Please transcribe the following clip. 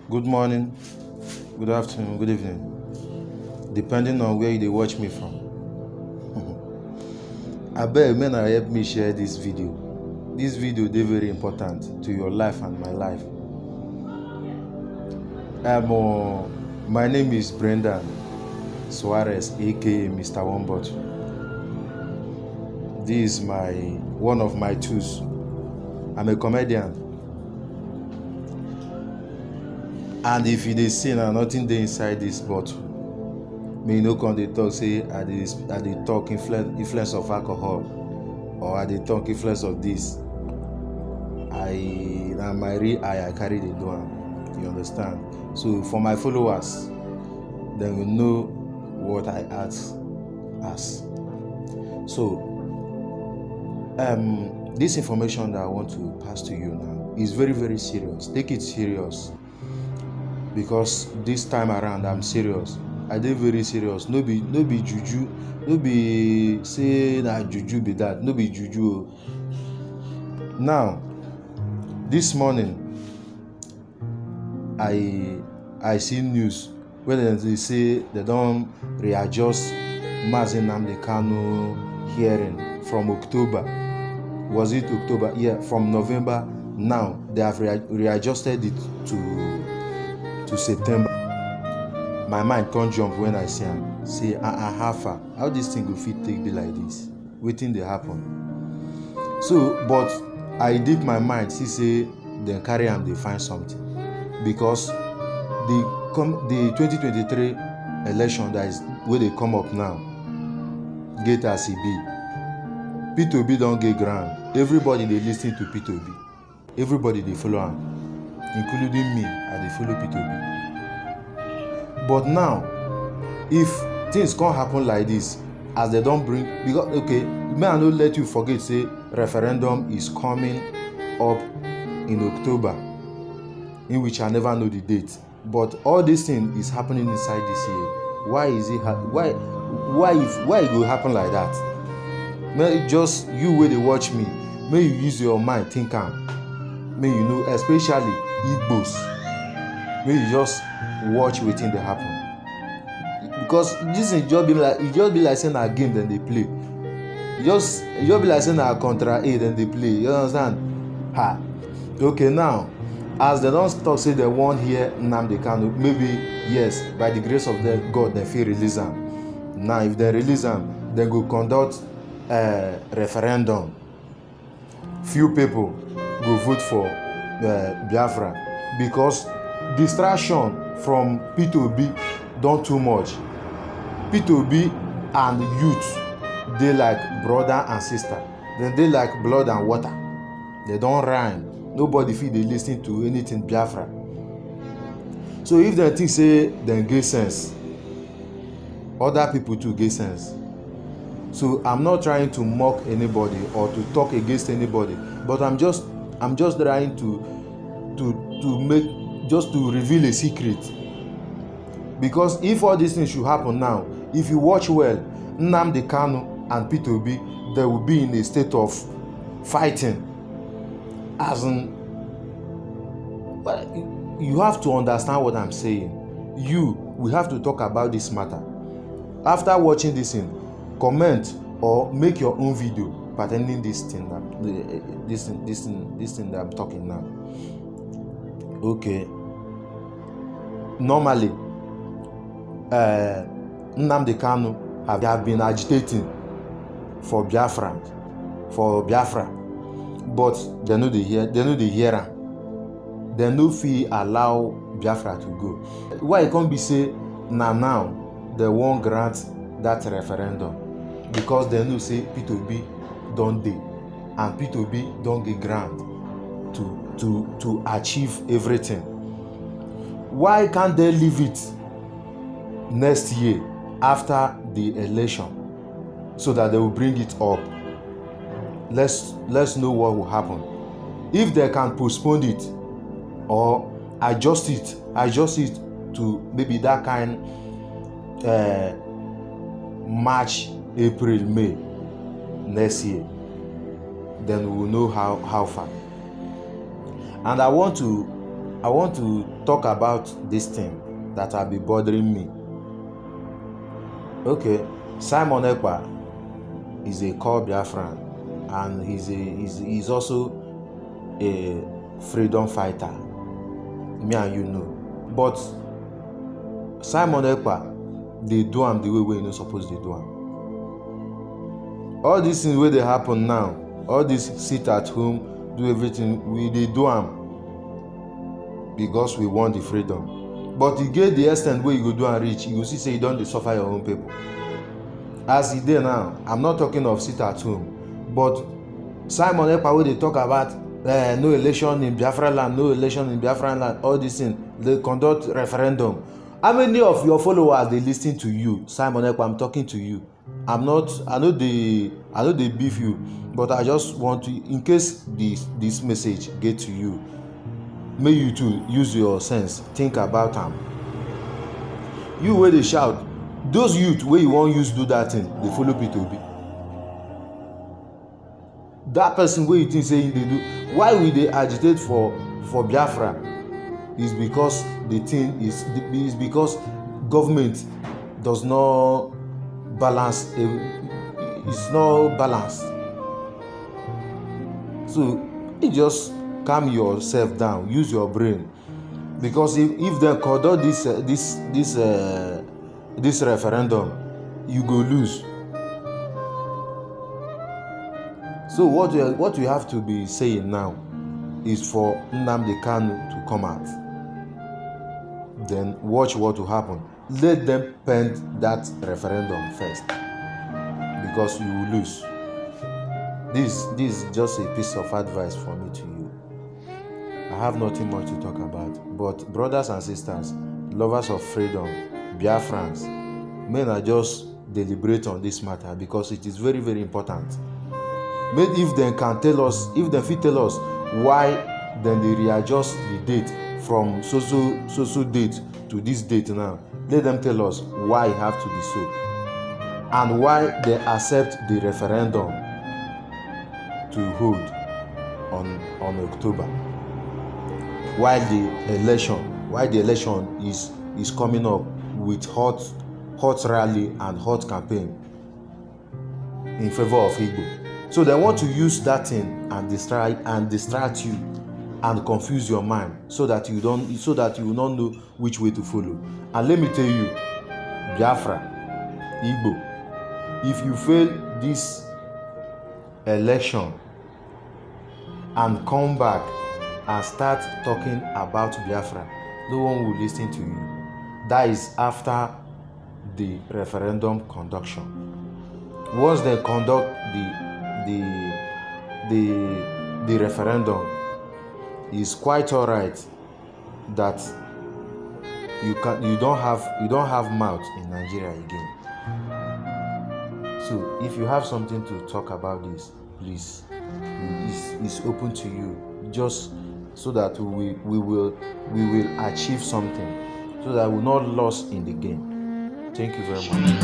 Good morning, good afternoon, good evening, depending on where you watch me from. I beg may na help me share this video. This video is very important to your life and my life. My name is Brendan Suarez, aka Mr. Wombot. This is one of my tools. I'm a comedian. And if you dey see na nothing dey inside this bottle, me no come dey talk say I dey talk influence of alcohol or I dey talk influence of this. Na my real eye I carry dey do am. You understand? So for my followers, dem will know what I act as. So this information that I want to pass to you now is very, very serious. Take it serious. Because this time around I'm serious. I dey very serious. No be juju. No be say na juju be that. No be juju. Now, this morning I see news where they say they don readjust Mazi Nnamdi Kanu hearing from October. Was it October? Yeah, from November. Now they have readjusted it to September. My mind can't jump when I see am. Say how this thing go fit take be like this? Wetin dey happen? So, but I dip my mind see say dem carry am dey find something, because the 2023 election that is where they come up now get as e be. Peter Obi don get ground. Everybody dey lis ten to Peter Obi. Everybody dey follow am, including me. I dey follow Peter Obi. But now, if things can't happen like this, as they don't bring, because okay, may I not let you forget say referendum is coming up in October, in which I never know the date. But all this thing is happening inside this year. Why is it? Why it will happen like that? May just you where they watch me, may you use your mind, think am. May you know, especially Igbos. May you just watch wetin dey happen, because this is just be like saying a game then they play. It just be like saying a contra A then they play. You understand? Okay, now as they don't talk say they won't hear Nnamdi Kanu, maybe yes, by the grace of God they fit release am. Now if they release am, they go conduct a referendum. Few people go vote for Biafra, because distraction from Peter Obi don too much. Peter Obi and youth dey like brother and sister. Dem dey like blood and water. They don rhyme. Nobody fit dey lis ten to anything Biafra. So if dem think say dem get sense, other people too get sense. So I'm not trying to mock anybody or to talk against anybody, but I'm just trying to reveal a secret. Because if all these things should happen now, if you watch well, Nnamdi Kanu and Peter Obi, they will be in a state of fighting. As in, you have to understand what I'm saying. We have to talk about this matter. After watching this thing, comment or make your own video pertaining this thing that I'm talking now. Okay. Normally, Nnamdi Kanu have been agitating for Biafra, but they know they hear am. They no fit allow Biafra to go. Why it can't be say now they won't grant that referendum? Because they know say Peter Obi don dey, and Peter Obi don get ground to achieve everything. Why can't they leave it next year after the election so that they will bring it up? Let's know what will happen. If they can postpone it or adjust it to maybe that kind March, April, May next year, then we will know how far. And I want to I want to talk about this thing that have been bothering me. Okay, Simon Ekpa is a core Biafran, and he's also a freedom fighter. Me and you know. But Simon Ekpa, they do am the way we no suppose they do am. All these things where they happen now, all this sit at home, do everything, they do am because we want the freedom. But you get the extent where you go do and reach, you go see say you don't suffer your own people. As e dey now, I'm not talking of sit at home, but Simon Ekpa wey dey talk about no election in Biafra land, no election in Biafra land, all these things, they conduct referendum. How many of your followers they listen to you? Simon Ekpa, I'm talking to you. I know they beef you, but I just want to, in case this message get to you, may you too use your sense, think about them. You where they shout, those youth where you want use do that thing, they follow P2B. That person where you think saying they do, why will they agitate for Biafra? Is because the thing is because government does not balance, it's not balanced. So you just calm yourself down, use your brain, because if they conduct this referendum, you go lose. So what we have to be saying now is for Nnamdi Kanu to come out. Then watch what will happen. Let them pen that referendum first, because you will lose. This is just a piece of advice from me to you. I have nothing much to talk about, but brothers and sisters, lovers of freedom, Biafrans, men are just deliberate on this matter, because it is very, very important. Maybe if they can tell us, if they fit tell us why then they readjust the date from so date to this date now, let them tell us why it have to be so, and why they accept the referendum to hold on October, while the election is coming up with hot rally and hot campaign in favor of Igbo. So they want to use that thing and distract you and confuse your mind, so that you will not know which way to follow. And let me tell you, Biafra, Igbo, if you fail this election and come back and start talking about Biafra, no one will listen to you. That is after the referendum conduction. Once they conduct the referendum, it's quite all right that you don't have mouth in Nigeria again. So if you have something to talk about this, please, it's open to you, just so that we will achieve something, so that we're not lost in the game. Thank you very much.